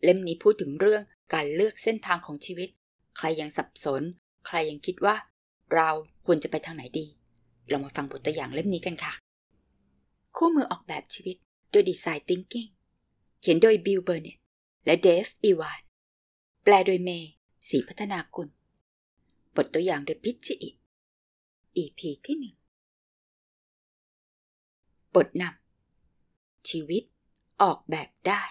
เล่มนี้พูดถึงเรื่องการเลือกเส้นทางของชีวิตใครยังสับสนใครยังคิดว่าเราควรจะไปทางไหนดีลองมาฟังบทตัวอย่างเล่มนี้กันค่ะคู่มือออกแบบชีวิตโดย Design Thinking เขียนโดยบิล เบอร์เน็ตและเดฟ อีวานแปลโดยเมย์ศรีพัฒนากุลบทตัวอย่างโดยพิชชิอิ EP ที่ 1บทนำชีวิตออกแบบได้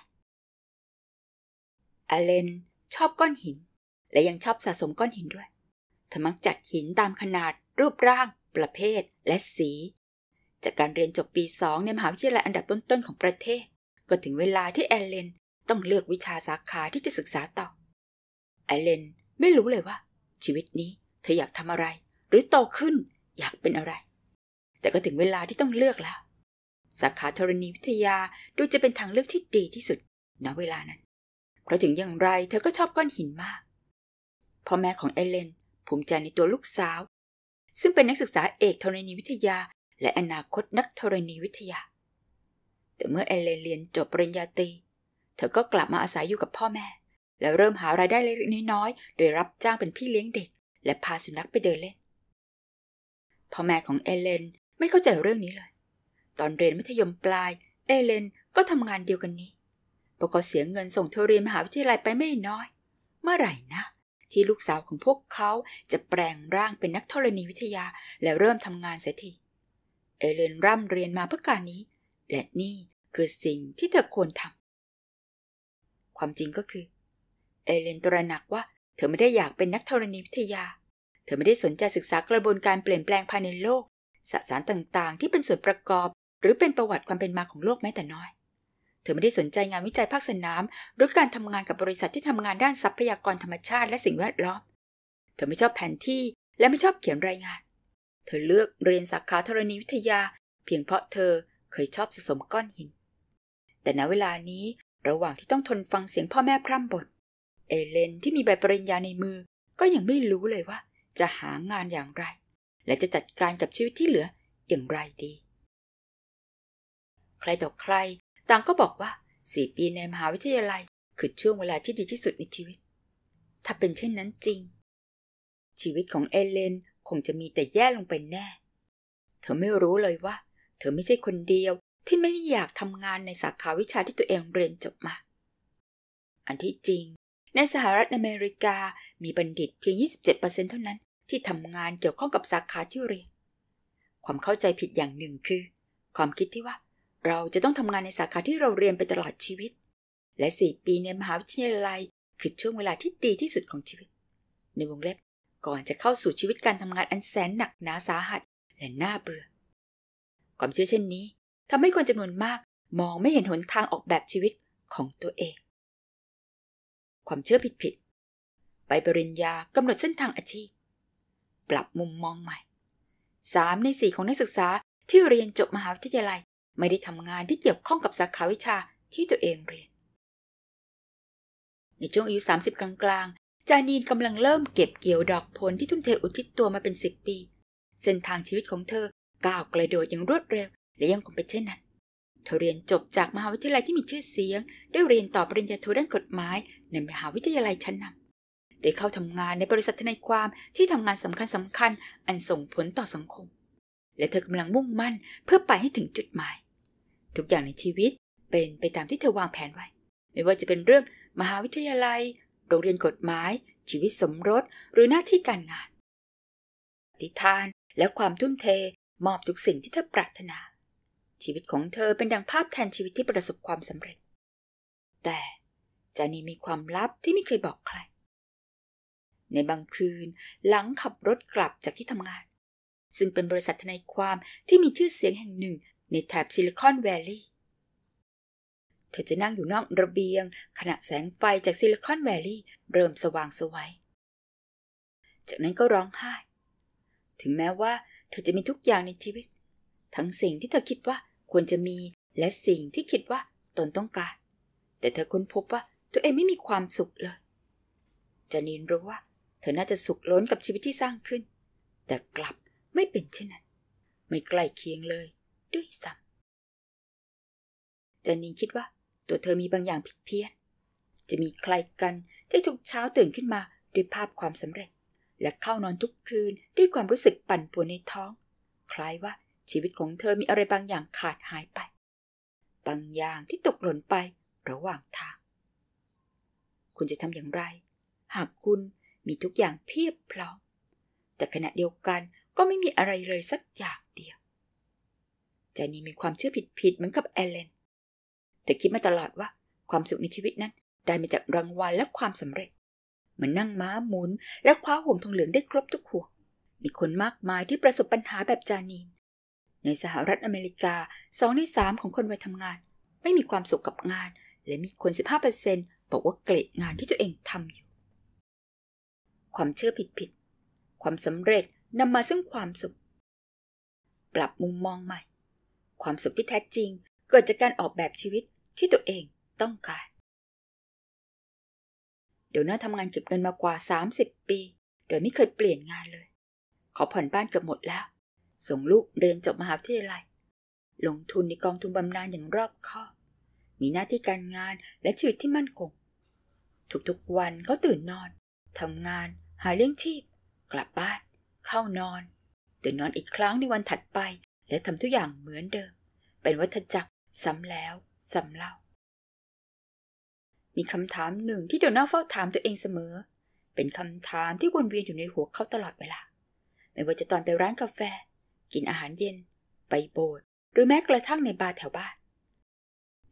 อเลนชอบก้อนหินและยังชอบสะสมก้อนหินด้วยเธอมักจัดหินตามขนาดรูปร่างประเภทและสีจากการเรียนจบปี 2ในมหาวิทยาลัยอันดับต้นๆของประเทศก็ถึงเวลาที่แอลเลนต้องเลือกวิชาสาขาที่จะศึกษาต่อแอลเลนไม่รู้เลยว่าชีวิตนี้เธออยากทำอะไรหรือโตขึ้นอยากเป็นอะไรแต่ก็ถึงเวลาที่ต้องเลือกแล้วสาขาธรณีวิทยาดูจะเป็นทางเลือกที่ดีที่สุดณเวลานั้นเพราะถึงอย่างไรเธอก็ชอบก้อนหินมากพ่อแม่ของแอลเลนภูมิใจในตัวลูกสาวซึ่งเป็นนักศึกษาเอกธรณีวิทยาและอนาคตนักธรณีวิทยาแต่เมื่อแอลเลนเรียนจบปริญญาตรีเธอก็กลับมาอาศัยอยู่กับพ่อแม่แล้วเริ่มหารายได้เล็กๆน้อยๆโดยรับจ้างเป็นพี่เลี้ยงเด็กและพาสุนัขไปเดินเล่นพ่อแม่ของแอลเลนไม่เข้าใจเรื่องนี้เลยตอนเรียนมัธยมปลายแอลเลนก็ทำงานเดียวกันนี้พวกเขาเสียเงินส่งเธอเรียนมหาวิทยาลัยไปไม่น้อยเมื่อไหร่นะที่ลูกสาวของพวกเขาจะแปลงร่างเป็นนักธรณีวิทยาและเริ่มทำงานเสียทีแอลเลนร่ำเรียนมาเพื่อการนี้และนี่คือสิ่งที่เธอควรทำความจริงก็คือแอลเลนตระหนักว่าเธอไม่ได้อยากเป็นนักธรณีวิทยาเธอไม่ได้สนใจศึกษากระบวนการเปลี่ยนแปลงภายในโลกสสารต่างๆที่เป็นส่วนประกอบหรือเป็นประวัติความเป็นมาของโลกแม้แต่น้อยเธอไม่ได้สนใจงานวิจัยภาคสนามหรือการทำงานกับบริษัทที่ทำงานด้านทรัพยากรธรรมชาติและสิ่งแวดล้อมเธอไม่ชอบแผนที่และไม่ชอบเขียนรายงานเธอเลือกเรียนสาขาธรณีวิทยาเพียงเพราะเธอเคยชอบสะสมก้อนหินแต่ณเวลานี้ระหว่างที่ต้องทนฟังเสียงพ่อแม่พร่ำบ่นเอเลนที่มีใบปริญญาในมือก็ยังไม่รู้เลยว่าจะหางานอย่างไรและจะจัดการกับชีวิตที่เหลืออย่างไรดีใครต่อใครต่างก็บอกว่า4 ปีในมหาวิทยาลัยคือช่วงเวลาที่ดีที่สุดในชีวิตถ้าเป็นเช่นนั้นจริงชีวิตของเอเลนคงจะมีแต่แย่ลงไปแน่เธอไม่รู้เลยว่าเธอไม่ใช่คนเดียวที่ไม่ได้อยากทำงานในสาขาวิชาที่ตัวเองเรียนจบมาอันที่จริงในสหรัฐอเมริกามีบัณฑิตเพียง 27% เท่านั้นที่ทำงานเกี่ยวข้องกับสาขาที่เรียนความเข้าใจผิดอย่างหนึ่งคือความคิดที่ว่าเราจะต้องทำงานในสาขาที่เราเรียนไปตลอดชีวิตและ4 ปีในมหาวิทยาลัยคือช่วงเวลาที่ดีที่สุดของชีวิตในวงเล็บก่อนจะเข้าสู่ชีวิตการทำงานอันแสนหนักหนาสาหัสและน่าเบื่อความเชื่อเช่นนี้ทำให้คนจำนวนมากมองไม่เห็นหนทางออกแบบชีวิตของตัวเองความเชื่อผิดๆใบปริญญากำหนดเส้นทางอาชีพปรับมุมมองใหม่3 ใน 4ของนักศึกษาที่เรียนจบมหาวิทยาลัยไม่ได้ทำงานที่เกี่ยวข้องกับสาขาวิชาที่ตัวเองเรียนในช่วงอายุ30กลางๆจานีนกำลังเริ่มเก็บเกี่ยวดอกผลที่ทุ่มเทอุทิศตัวมาเป็น10 ปีเส้นทางชีวิตของเธอก้าวกระโดดอย่างรวดเร็วและยังคงเป็นเช่นนั้นเธอเรียนจบจากมหาวิทยาลัยที่มีชื่อเสียงได้เรียนต่อปริญญาโทด้านกฎหมายในมหาวิทยาลัยชั้นนำได้เข้าทำงานในบริษัททนายความที่ทำงานสำคัญอันส่งผลต่อสังคมและเธอกำลังมุ่งมั่นเพื่อไปให้ถึงจุดหมายทุกอย่างในชีวิตเป็นไปตามที่เธอวางแผนไว้ไม่ว่าจะเป็นเรื่องมหาวิทยาลัยโรงเรียนกฎหมายชีวิตสมรสหรือหน้าที่การงานปฏิฐานและความทุ่มเทมอบทุกสิ่งที่เธอปรารถนาชีวิตของเธอเป็นดังภาพแทนชีวิตที่ประสบความสำเร็จแต่จานีมีความลับที่ไม่เคยบอกใครในบางคืนหลังขับรถกลับจากที่ทำงานซึ่งเป็นบริษัททนายความที่มีชื่อเสียงแห่งหนึ่งในแถบซิลิคอนแวลลีย์เธอจะนั่งอยู่นอกระเบียงขณะแสงไฟจากซิลิคอนแวลลีย์เริ่มสว่างไสวจากนั้นก็ร้องไห้ถึงแม้ว่าเธอจะมีทุกอย่างในชีวิตทั้งสิ่งที่เธอคิดว่าควรจะมีและสิ่งที่คิดว่าตนต้องการแต่เธอค้นพบว่าตัวเองไม่มีความสุขเลยจานีนรู้ว่าเธอน่าจะสุขล้นกับชีวิตที่สร้างขึ้นแต่กลับไม่เป็นเช่นนั้นไม่ใกล้เคียงเลยด้วยซ้ำจานีนคิดว่าตัวเธอมีบางอย่างผิดเพี้ยน จะมีใครกันที่ทุกเช้าตื่นขึ้นมาด้วยภาพความสำเร็จและเข้านอนทุกคืนด้วยความรู้สึกปั่นป่วนในท้องคล้ายว่าชีวิตของเธอมีอะไรบางอย่างขาดหายไปบางอย่างที่ตกหล่นไประหว่างทางคุณจะทำอย่างไรหากคุณมีทุกอย่างเพียบพร้อมแต่ขณะเดียวกันก็ไม่มีอะไรเลยสักอย่างเดียวเจนนี่มีความเชื่อผิดเหมือนกับแอลเลนเธอคิดมาตลอดว่าความสุขในชีวิตนั้นได้มาจากรางวัลและความสำเร็จเหมือนนั่งม้าหมุนและคว้าห่วงทองเหลืองได้ครบทุกห่วงมีคนมากมายที่ประสบปัญหาแบบจานีนในสหรัฐอเมริกา2 ใน 3ของคนวัยทำงานไม่มีความสุขกับงานและมีคน 15% บอกว่าเกลียดงานที่ตัวเองทำอยู่ความเชื่อผิดความสำเร็จนำมาซึ่งความสุขปรับมุมมองใหม่ความสุขที่แท้จริงเกิดจากการออกแบบชีวิตที่ตัวเองต้องการเดี๋ยวน่าทำงานเก็บเงินมากว่า30 ปีโดยไม่เคยเปลี่ยนงานเลยเขาผ่อนบ้านเกือบหมดแล้วส่งลูกเรียนจบมหาวิทยาลัยลงทุนในกองทุนบำนาญอย่างรอบคอบมีหน้าที่การงานและชีวิตที่มั่นคงทุกๆวันเขาตื่นนอนทำงานหาเลี้ยงชีพกลับบ้านเข้านอนตื่นนอนอีกครั้งในวันถัดไปและทำทุกอย่างเหมือนเดิมเป็นวัฏจักรซ้ำแล้วซ้ำเล่ามีคำถามหนึ่งที่โดนัลด์เฝ้าถามตัวเองเสมอเป็นคำถามที่วนเวียนอยู่ในหัวเขาตลอดเวลาไม่ว่าจะตอนไปร้านกาแฟกินอาหารเย็นไปโบสถ์หรือแม้กระทั่งในบาร์แถวบ้าน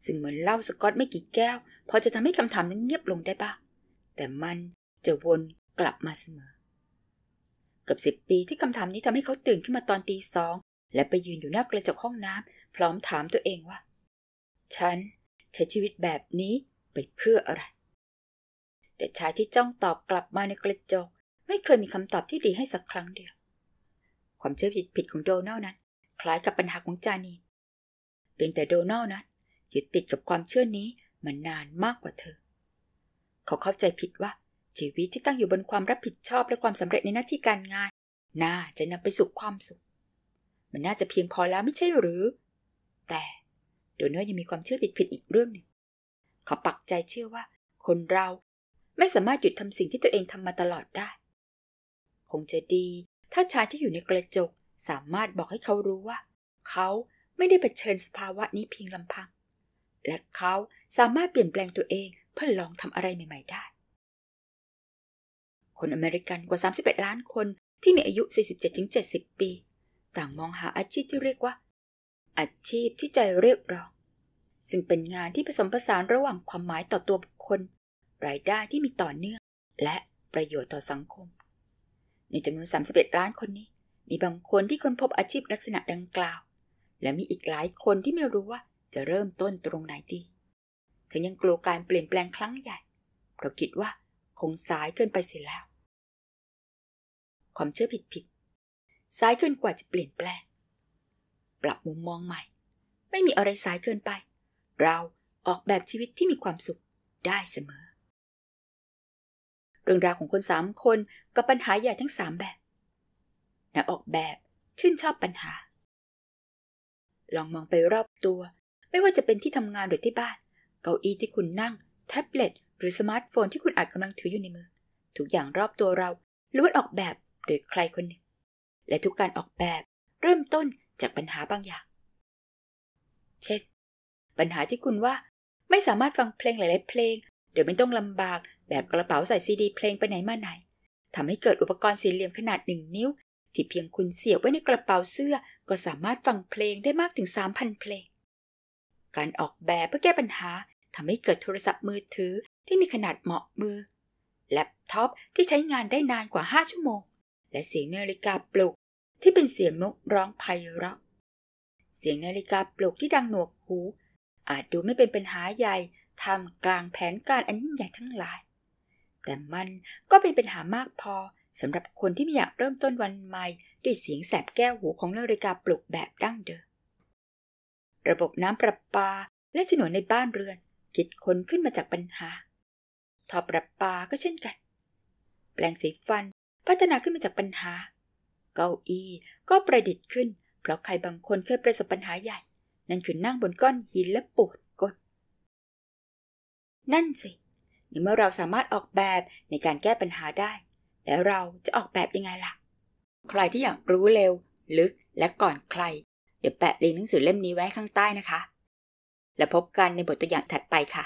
ซึ่งเหมือนเหล้าสกอตไม่กี่แก้วพอจะทำให้คำถามนั้นเงียบลงได้บ้างแต่มันจะวนกลับมาเสมอเกือบ10 ปีที่คำถามนี้ทำให้เขาตื่นขึ้นมาตอนตี 2และไปยืนอยู่หน้ากระจกห้องน้ำพร้อมถามตัวเองว่าฉันใช้ชีวิตแบบนี้ไปเพื่ออะไรแต่ชายที่จ้องตอบกลับมาในกระจกไม่เคยมีคำตอบที่ดีให้สักครั้งเดียวความเชื่อผิดของโดนัลด์นั้นคล้ายกับปัญหาของจานีเพียงแต่โดนัลด์นั้นยึดติดกับความเชื่อนี้มานานมากกว่าเธอเขาเข้าใจผิดว่าชีวิตที่ตั้งอยู่บนความรับผิดชอบและความสำเร็จในหน้าที่การงานน่าจะนำไปสู่ความสุขมันน่าจะเพียงพอแล้วไม่ใช่หรือแต่โดนัลด์ยังมีความเชื่อผิดอีกเรื่องหนึ่งเขาปักใจเชื่อว่าคนเราไม่สามารถหยุดทำสิ่งที่ตัวเองทำมาตลอดได้คงจะดีถ้าชายที่อยู่ในกระจกสามารถบอกให้เขารู้ว่าเขาไม่ได้เผชิญสภาวะนี้เพียงลำพังและเขาสามารถเปลี่ยนแปลงตัวเองเพื่อลองทำอะไรใหม่ๆได้คนอเมริกันกว่า31 ล้านคนที่มีอายุ 47-70 ปีต่างมองหาอาชีพที่เรียกว่าอาชีพที่ใจเรียกร้องซึ่งเป็นงานที่ผสมผสานระหว่างความหมายต่อตัวบุคคลรายได้ที่มีต่อเนื่องและประโยชน์ต่อสังคมในจำนวน31 ล้านคนนี้มีบางคนที่ค้นพบอาชีพลักษณะดังกล่าวและมีอีกหลายคนที่ไม่รู้ว่าจะเริ่มต้นตรงไหนดีเธอยังกลัวการเปลี่ยนแปลงครั้งใหญ่เพราะคิดว่าคงสายเกินไปเสียแล้วความเชื่อผิดสายเกินกว่าจะเปลี่ยนแปลงปรับมุมมองใหม่ไม่มีอะไรสายเกินไปเราออกแบบชีวิตที่มีความสุขได้เสมอเรื่องราวของคน3 คนกับปัญหาใหญ่ทั้ง3แบบนักออกแบบชื่นชอบปัญหาลองมองไปรอบตัวไม่ว่าจะเป็นที่ทำงานหรือที่บ้านเก้าอี้ที่คุณนั่งแท็บเล็ตหรือสมาร์ทโฟนที่คุณอาจกำลังถืออยู่ในมือทุกอย่างรอบตัวเราล้วนออกแบบโดยใครคนหนึ่งและทุกการออกแบบเริ่มต้นจากปัญหาบางอย่างเช่นปัญหาที่คุณว่าไม่สามารถฟังเพลงหลายๆเพลงโดยไม่ต้องลำบากแบบกระเป๋าใส่ซีดีเพลงไปไหนมาไหนทำให้เกิดอุปกรณ์สี่เหลี่ยมขนาด1 นิ้วที่เพียงคุณเสียบไว้ในกระเป๋าเสื้อก็สามารถฟังเพลงได้มากถึง 3,000 เพลงการออกแบบเพื่อแก้ปัญหาทำให้เกิดโทรศัพท์มือถือที่มีขนาดเหมาะมือแล็ปท็อปที่ใช้งานได้นานกว่า5 ชั่วโมงและเสียงนาฬิกาปลุกที่เป็นเสียงนกร้องไพเราะเสียงนาฬิกาปลุกที่ดังหนวกหูอาจดูไม่เป็นปัญหาใหญ่ท่ามกลางแผนการอันยิ่งใหญ่ทั้งหลายแต่มันก็เป็นปัญหามากพอสำหรับคนที่ไม่อยากเริ่มต้นวันใหม่ด้วยเสียงแสบแก้วหูของนาฬิกาปลุกแบบดั้งเดิมระบบน้ำประปาและฉนวนในบ้านเรือนคิดค้นขึ้นมาจากปัญหาท่อประปาก็เช่นกันแปรงสีฟันพัฒนาขึ้นมาจากปัญหาเก้าอี้ก็ประดิษฐ์ขึ้นเพราะใครบางคนเคยประสบปัญหาใหญ่นั่นคือนั่งบนก้อนหินและปวดก้นนั่นสิ ในเมื่อเราสามารถออกแบบในการแก้ปัญหาได้แล้วเราจะออกแบบยังไงล่ะใครที่อยากรู้เร็วลึกและก่อนใครเดี๋ยวแปะลิงก์หนังสือเล่มนี้ไว้ข้างใต้นะคะแล้วพบกันในบทตัวอย่างถัดไปค่ะ